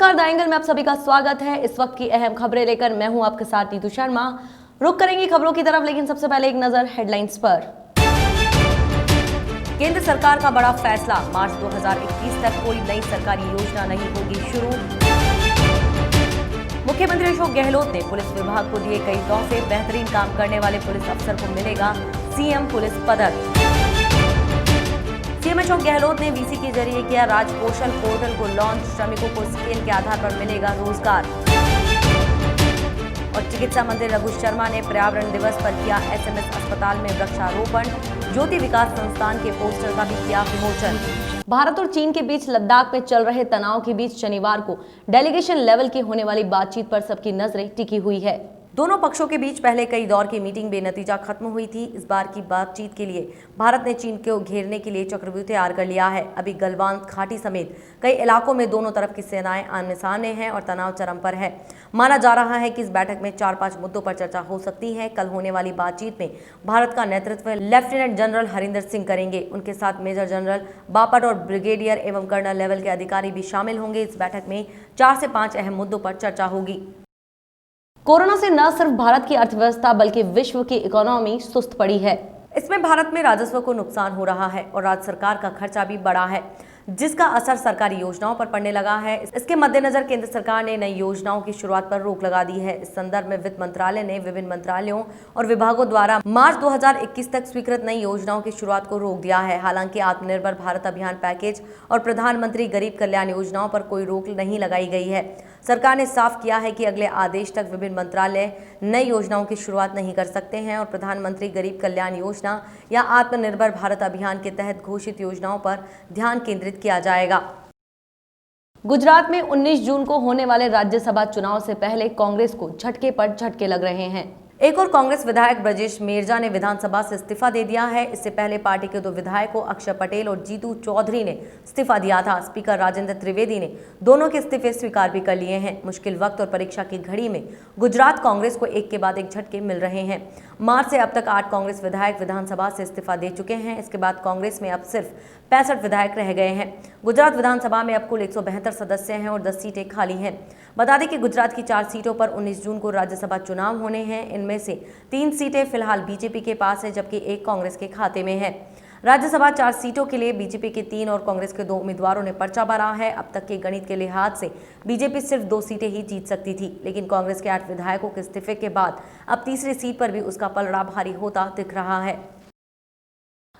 नमस्कार, the angle में आप सभी का स्वागत है। इस वक्त की अहम खबरें लेकर मैं हूं आपके साथ नीतू शर्मा। रुक करेंगे खबरों की तरफ, लेकिन सबसे पहले एक नजर हेडलाइंस पर। केंद्र सरकार का बड़ा फैसला, मार्च 2021 तक कोई नई सरकारी योजना नहीं होगी शुरू। मुख्यमंत्री अशोक गहलोत ने पुलिस विभाग को दिए कई तोहफे, बेहतरीन काम करने वाले पुलिस अफसर को मिलेगा सीएम पुलिस पदक। सीएम अशोक गहलोत ने वीसी के जरिए किया राजकौशल पोर्टल को लॉन्च, श्रमिकों को स्केल के आधार पर मिलेगा रोजगार। और चिकित्सा मंत्री रघु शर्मा ने पर्यावरण दिवस पर किया एसएमएस अस्पताल में वृक्षारोपण, ज्योति विकास संस्थान के पोस्टर का भी किया विमोचन। भारत और चीन के बीच लद्दाख में चल रहे तनाव के बीच शनिवार को डेलीगेशन लेवल की होने वाली बातचीत पर सबकी नजरें टिकी हुई है। दोनों पक्षों के बीच पहले कई दौर की मीटिंग बेनतीजा खत्म हुई थी। इस बार की बातचीत के लिए भारत ने चीन को घेरने के लिए चक्रव्यूह तैयार कर लिया है। अभी गलवान घाटी समेत कई इलाकों में दोनों तरफ की सेनाएं आमने सामने हैं और तनाव चरम पर है। माना जा रहा है कि इस बैठक में 4-5 मुद्दों पर चर्चा हो सकती है। कल होने वाली बातचीत में भारत का नेतृत्व लेफ्टिनेंट जनरल हरिंदर सिंह करेंगे। उनके साथ मेजर जनरल बापट और ब्रिगेडियर एवं कर्नल लेवल के अधिकारी भी शामिल होंगे। इस बैठक में 4 से 5 अहम मुद्दों पर चर्चा होगी। कोरोना से न सिर्फ भारत की अर्थव्यवस्था बल्कि विश्व की इकोनॉमी सुस्त पड़ी है। इसमें भारत में राजस्व को नुकसान हो रहा है और राज्य सरकार का खर्चा भी बढ़ा है, जिसका असर सरकारी योजनाओं पर पड़ने लगा है। इसके मद्देनजर केंद्र सरकार ने नई योजनाओं की शुरुआत पर रोक लगा दी है। इस संदर्भ में वित्त मंत्रालय ने विभिन्न मंत्रालयों और विभागों द्वारा मार्च 2021 तक स्वीकृत नई योजनाओं की शुरुआत को रोक दिया है। हालांकि आत्मनिर्भर भारत अभियान पैकेज और प्रधानमंत्री गरीब कल्याण योजनाओं पर कोई रोक नहीं लगाई गई है। सरकार ने साफ किया है कि अगले आदेश तक विभिन्न मंत्रालय नई योजनाओं की शुरुआत नहीं कर सकते हैं और प्रधानमंत्री गरीब कल्याण योजना या आत्मनिर्भर भारत अभियान के तहत घोषित योजनाओं पर ध्यान केंद्रित किया जाएगा। गुजरात में 19 जून को होने वाले राज्यसभा चुनाव से पहले कांग्रेस को झटके पर झटके लग रहे हैं। एक और कांग्रेस विधायक ब्रजेश मेरजा ने विधानसभा से इस्तीफा दे दिया है। इससे पहले पार्टी के 2 विधायकों अक्षय पटेल और जीतू चौधरी ने इस्तीफा दिया था। स्पीकर राजेंद्र त्रिवेदी ने दोनों के इस्तीफे स्वीकार भी कर लिए हैं। मुश्किल वक्त और परीक्षा की घड़ी में गुजरात कांग्रेस को एक के बाद एक झटके मिल रहे हैं। मार्च से अब तक 8 कांग्रेस विधायक विधानसभा से इस्तीफा दे चुके हैं। इसके बाद कांग्रेस में अब सिर्फ 65 विधायक रह गए हैं। गुजरात विधानसभा में अब कुल 172 सदस्य हैं और 10 सीटें खाली हैं। बता दें कि गुजरात की 4 सीटों पर 19 जून को राज्यसभा चुनाव होने हैं। इनमें से 3 सीटें फिलहाल बीजेपी के पास है, जबकि 1 कांग्रेस के खाते में है। राज्यसभा 4 सीटों के लिए बीजेपी के 3 और कांग्रेस के 2 उम्मीदवारों ने पर्चा भरा है। अब तक के गणित के लिहाज से बीजेपी सिर्फ 2 सीटें ही जीत सकती थी, लेकिन कांग्रेस के 8 विधायकों के इस्तीफे के बाद अब तीसरी सीट पर भी उसका पलड़ा भारी होता दिख रहा है।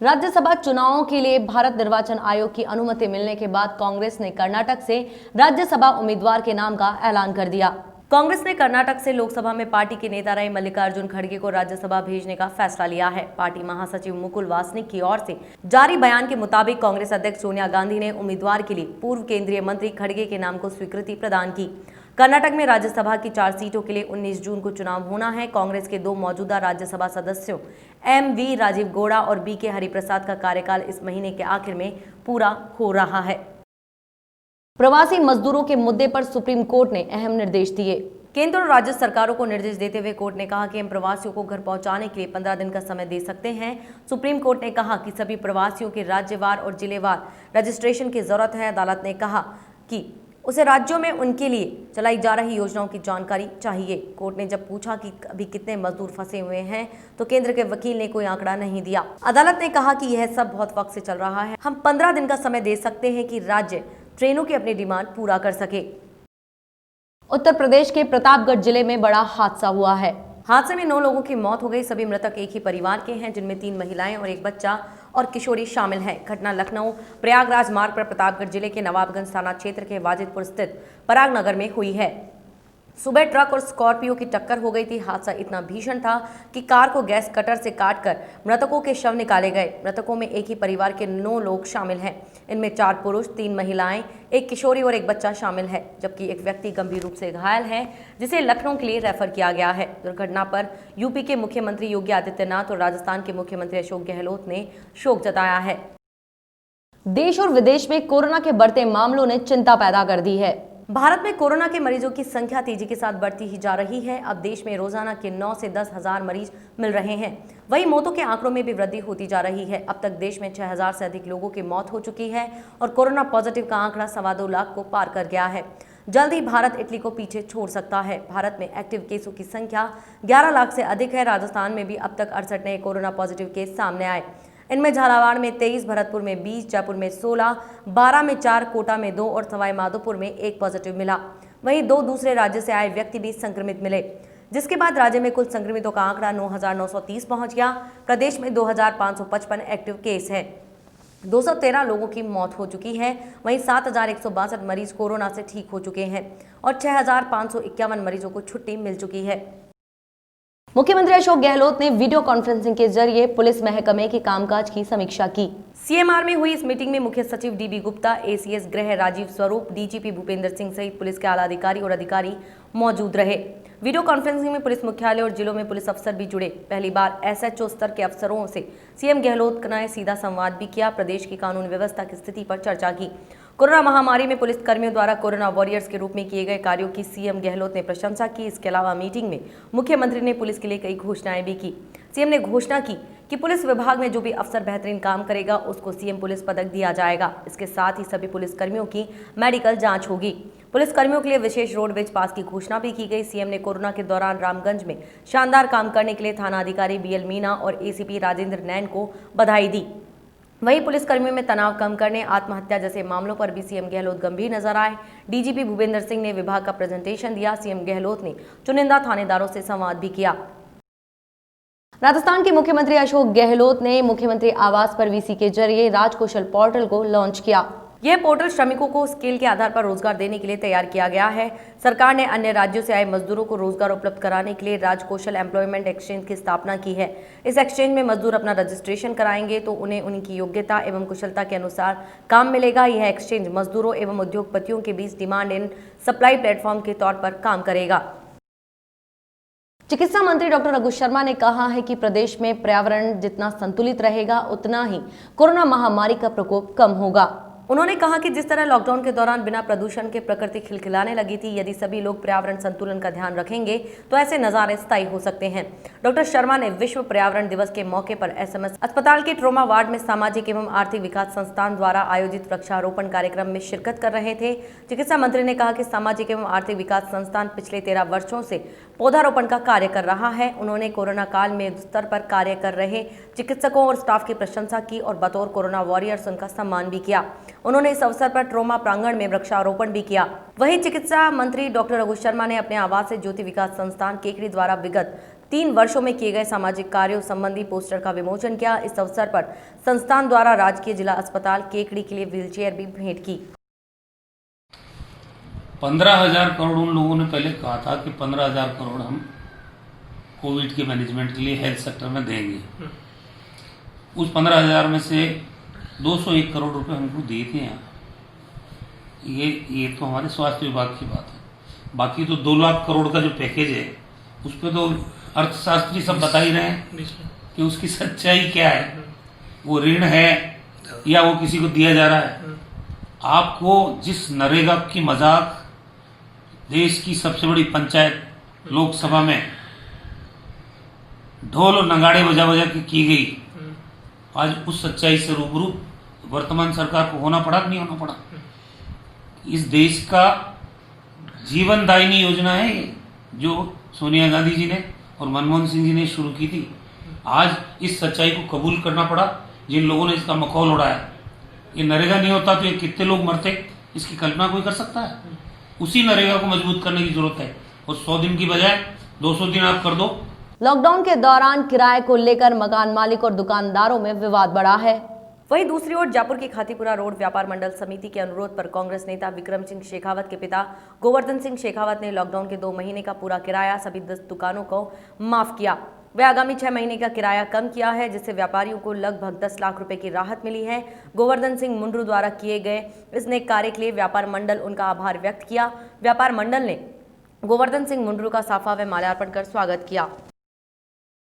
राज्यसभा चुनावों के लिए भारत निर्वाचन आयोग की अनुमति मिलने के बाद कांग्रेस ने कर्नाटक से राज्यसभा उम्मीदवार के नाम का ऐलान कर दिया। कांग्रेस ने कर्नाटक से लोकसभा में पार्टी के नेता रहे मल्लिकार्जुन खड़गे को राज्यसभा भेजने का फैसला लिया है। पार्टी महासचिव मुकुल वासनिक की ओर से जारी बयान के मुताबिक कांग्रेस अध्यक्ष सोनिया गांधी ने उम्मीदवार के लिए पूर्व केंद्रीय मंत्री खड़गे के नाम को स्वीकृति प्रदान की। कर्नाटक में राज्यसभा की 4 सीटों के लिए 19 जून को चुनाव होना है। कांग्रेस के 2 मौजूदा राज्यसभा सदस्यों एम.वी. राजीव गौड़ा और बी.के. हरिप्रसाद का कार्यकाल इस महीने के आखिर में पूरा हो रहा है। प्रवासी मजदूरों के मुद्दे पर सुप्रीम कोर्ट ने अहम निर्देश दिए। केंद्र और राज्य सरकारों को निर्देश देते हुए कोर्ट ने कहा कि हम प्रवासियों को घर पहुंचाने के लिए 15 दिन का समय दे सकते हैं। सुप्रीम कोर्ट ने कहा कि सभी प्रवासियों के राज्यवार और जिलेवार रजिस्ट्रेशन की जरूरत है। अदालत ने कहा कि उसे राज्यों में उनके लिए चलाई जा रही योजनाओं की जानकारी चाहिए। कोर्ट ने जब पूछा कि अभी कितने मजदूर फंसे हुए हैं, तो केंद्र के वकील ने कोई आंकड़ा नहीं दिया। अदालत ने कहा कि यह सब बहुत वक्त से चल रहा है, हम 15 दिन का समय दे सकते हैं कि राज्य ट्रेनों की अपनी डिमांड पूरा कर सके। उत्तर प्रदेश के प्रतापगढ़ जिले में बड़ा हादसा हुआ है। हादसे में 9 लोगों की मौत हो गई। सभी मृतक एक ही परिवार के हैं, जिनमें 3 महिलाएं और 1 बच्चा और किशोरी शामिल है। घटना लखनऊ प्रयागराज मार्ग पर प्रतापगढ़ जिले के नवाबगंज थाना क्षेत्र के वाजिदपुर स्थित पराग नगर में हुई है। सुबह ट्रक और स्कॉर्पियो की टक्कर हो गई थी। हादसा इतना भीषण था कि कार को गैस कटर से काटकर मृतकों के शव निकाले गए। मृतकों में एक ही परिवार के 9 लोग शामिल हैं। इनमें 4 पुरुष, 3 महिलाएं, 1 किशोरी और 1 बच्चा शामिल है, जबकि एक व्यक्ति गंभीर रूप से घायल है, जिसे लखनऊ के लिए रेफर किया गया है। दुर्घटना पर यूपी के मुख्यमंत्री योगी आदित्यनाथ और राजस्थान के मुख्यमंत्री अशोक गहलोत ने शोक जताया है। देश और विदेश में कोरोना के बढ़ते मामलों ने चिंता पैदा कर दी है। भारत में कोरोना के मरीजों की संख्या तेजी के साथ बढ़ती ही जा रही है। अब देश में रोजाना के 9 से 10 हजार मरीज मिल रहे हैं। वहीं मौतों के आंकड़ों में भी वृद्धि होती जा रही है। अब तक देश में 6000 से अधिक लोगों की मौत हो चुकी है और कोरोना पॉजिटिव का आंकड़ा 2.25 लाख को पार कर गया है। जल्द ही भारत इटली को पीछे छोड़ सकता है। भारत में एक्टिव केसों की संख्या 11 लाख से अधिक है। राजस्थान में भी अब तक 68 नए कोरोना पॉजिटिव केस सामने आए। इनमें झालावाड़ में 23, भरतपुर में 20, जयपुर में 16, बारां में 4, कोटा में 2 और सवाई माधोपुर में 1 पॉजिटिव मिला। वहीं 2 दूसरे राज्य से आए व्यक्ति भी संक्रमित मिले, जिसके बाद राज्य में कुल संक्रमितों का आंकड़ा 9,930 पहुंच गया। प्रदेश में 2,555 एक्टिव केस है। 213 लोगों की मौत हो चुकी है। वहीं 7,162 मरीज कोरोना से ठीक हो चुके हैं और 6,551 मरीजों को छुट्टी मिल चुकी है। मुख्यमंत्री अशोक गहलोत ने वीडियो कॉन्फ्रेंसिंग के जरिए पुलिस महकमे के कामकाज की समीक्षा की। सीएमआर में हुई इस मीटिंग में मुख्य सचिव डीबी गुप्ता, एसीएस गृह राजीव स्वरूप, डीजीपी भूपेंद्र सिंह सहित पुलिस के आला अधिकारी और अधिकारी मौजूद रहे। वीडियो कॉन्फ्रेंसिंग में पुलिस मुख्यालय और जिलों में पुलिस अफसर भी जुड़े। पहली बार एसएचओ स्तर के अफसरों से सीएम गहलोत ने सीधा संवाद भी किया। प्रदेश की कानून व्यवस्था की स्थिति पर चर्चा की। कोरोना महामारी में पुलिस कर्मियों द्वारा कोरोना वॉरियर्स के रूप में किए गए कार्यों की सीएम गहलोत ने प्रशंसा की। इसके अलावा मीटिंग में मुख्यमंत्री ने पुलिस के लिए कई घोषणाएं भी की। सीएम ने घोषणा की कि पुलिस विभाग में जो भी अफसर बेहतरीन काम करेगा उसको सीएम पुलिस पदक दिया जाएगा। इसके साथ ही सभी पुलिस कर्मियों की मेडिकल जांच होगी। पुलिस कर्मियों के लिए विशेष रोडवेज पास की घोषणा भी की गई। सीएम ने कोरोना के दौरान रामगंज में शानदार काम करने के लिए थाना अधिकारी बीएल मीना और एसीपी राजेंद्र नैन को बधाई दी। वहीं पुलिस कर्मियों में तनाव कम करने, आत्महत्या जैसे मामलों पर भी सीएम गहलोत गंभीर नजर आए। डीजीपी भूपेंद्र सिंह ने विभाग का प्रेजेंटेशन दिया। सीएम गहलोत ने चुनिंदा थानेदारों से संवाद भी किया। राजस्थान के मुख्यमंत्री अशोक गहलोत ने मुख्यमंत्री आवास पर वीसी के जरिए राजकौशल पोर्टल को लॉन्च किया। यह पोर्टल श्रमिकों को स्किल के आधार पर रोजगार देने के लिए तैयार किया गया है। सरकार ने अन्य राज्यों से आए मजदूरों को रोजगार उपलब्ध कराने के लिए राजकौशल एम्प्लॉयमेंट एक्सचेंज की स्थापना की है। इस एक्सचेंज में मजदूर अपना रजिस्ट्रेशन कराएंगे तो उन्हें उनकी योग्यता एवं कुशलता के अनुसार काम मिलेगा। यह एक्सचेंज मजदूरों एवं उद्योगपतियों के बीच डिमांड एंड सप्लाई प्लेटफॉर्म के तौर पर काम करेगा। चिकित्सा मंत्री डॉक्टर रघु शर्मा ने कहा है कि प्रदेश में पर्यावरण जितना संतुलित रहेगा उतना ही कोरोना महामारी का प्रकोप कम होगा। उन्होंने कहा कि जिस तरह लॉकडाउन के दौरान बिना प्रदूषण के प्रकृति खिलखिलाने लगी थी, यदि सभी लोग पर्यावरण संतुलन का ध्यान रखेंगे तो ऐसे नजारे स्थायी हो सकते हैं। डॉक्टर शर्मा ने विश्व पर्यावरण दिवस के मौके पर एसएमएस अस्पताल के ट्रॉमा वार्ड में सामाजिक एवं आर्थिक विकास संस्थान द्वारा आयोजित वृक्षारोपण कार्यक्रम में शिरकत कर रहे थे। चिकित्सा मंत्री ने कहा कि सामाजिक एवं आर्थिक विकास संस्थान पिछले 13 वर्षों से पौधारोपण का कार्य कर रहा है। उन्होंने कोरोना काल में स्तर पर कार्य कर रहे चिकित्सकों और स्टाफ की प्रशंसा की और बतौर कोरोना वॉरियर्स उनका सम्मान भी किया। उन्होंने इस अवसर पर ट्रॉमा प्रांगण में वृक्षारोपण भी किया। वहीं चिकित्सा मंत्री डॉक्टर रघु शर्मा ने अपने आवास से ज्योति विकास संस्थान केकड़ी द्वारा विगत 3 वर्षों में किए गए सामाजिक कार्यों संबंधी पोस्टर का विमोचन किया। इस अवसर पर संस्थान द्वारा राजकीय जिला अस्पताल केकड़ी के लिए व्हीलचेयर भी भेंट की। 15,000 करोड़ उन लोगों ने पहले कहा था कि 15,000 करोड़ हम कोविड के मैनेजमेंट के लिए हेल्थ सेक्टर में देंगे। उस 15,000 में से 201 करोड़ रुपए हमको दिए थे यहाँ। ये तो हमारे स्वास्थ्य विभाग की बात है। बाकी तो 2 लाख करोड़ का जो पैकेज है उस पर तो अर्थशास्त्री सब बता ही रहे हैं कि उसकी सच्चाई क्या है। वो ऋण है या वो किसी को दिया जा रहा है। आपको जिस नरेगा की मजाक देश की सबसे बड़ी पंचायत लोकसभा में ढोल और नगाड़े बजा बजा के की गई, आज उस सच्चाई से रूबरू वर्तमान सरकार को होना पड़ा कि नहीं होना पड़ा। इस देश का जीवनदायिनी योजना है ये, जो सोनिया गांधी जी ने और मनमोहन सिंह जी ने शुरू की थी। आज इस सच्चाई को कबूल करना पड़ा जिन लोगों ने इसका मखौल उड़ाया। ये नरेगा नहीं होता तो ये कितने लोग मरते, इसकी कल्पना कोई कर सकता है। उसी नरेगा को मजबूत करने की जरूरत है और 100 दिन की बजाय 200 दिन आप कर दो। लॉकडाउन के दौरान किराए को लेकर मकान मालिक और दुकानदारों में विवाद बढ़ा है। वहीं दूसरी ओर जयपुर की खातीपुरा रोड व्यापार मंडल समिति के अनुरोध पर कांग्रेस नेता विक्रम सिंह शेखावत के पिता गोवर्धन सिंह शेखावत ने लॉकडाउन के 2 महीने का पूरा किराया सभी 10 दुकानों को माफ किया। वे आगामी 6 महीने का किराया कम किया है, जिससे व्यापारियों को लगभग 10 लाख रुपए की राहत मिली है। गोवर्धन सिंह मुंडरू द्वारा किए गए इस नेक कार्य के लिए व्यापार मंडल उनका आभार व्यक्त किया। व्यापार मंडल ने गोवर्धन सिंह मुंडरू का साफा व माल्यार्पण कर स्वागत किया।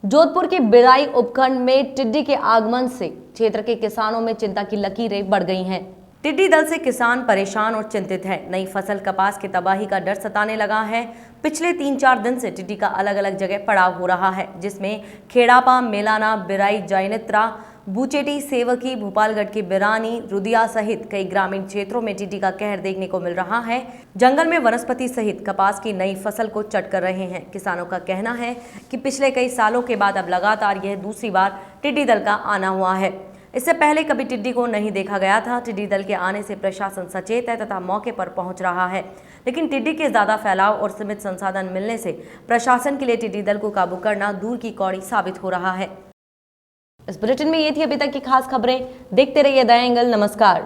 जोधपुर के बिराई उपखंड में टिड्डी के आगमन से क्षेत्र के किसानों में चिंता की लकीरें बढ़ गई हैं। टिड्डी दल से किसान परेशान और चिंतित है। नई फसल कपास की तबाही का डर सताने लगा है। पिछले 3-4 दिन से टिड्डी का अलग अलग जगह पड़ाव हो रहा है, जिसमें खेड़ापा, मेलाना, बिराई, जैनित्रा, बूचेटी, सेवकी, भोपालगढ़ की बिरानी, रुदिया सहित कई ग्रामीण क्षेत्रों में टिड्डी का कहर देखने को मिल रहा है। जंगल में वनस्पति सहित कपास की नई फसल को चट कर रहे हैं। किसानों का कहना है कि पिछले कई सालों के बाद अब लगातार यह दूसरी बार टिड्डी दल का आना हुआ है। इससे पहले कभी टिड्डी को नहीं देखा गया था। टिड्डी दल के आने से प्रशासन सचेत है तथा मौके पर पहुंच रहा है, लेकिन टिड्डी के ज्यादा फैलाव और सीमित संसाधन मिलने से प्रशासन के लिए टिड्डी दल को काबू करना दूर की कौड़ी साबित हो रहा है। इस बुलेटिन में ये थी अभी तक की खास खबरें। देखते रहिए द एंगल। नमस्कार।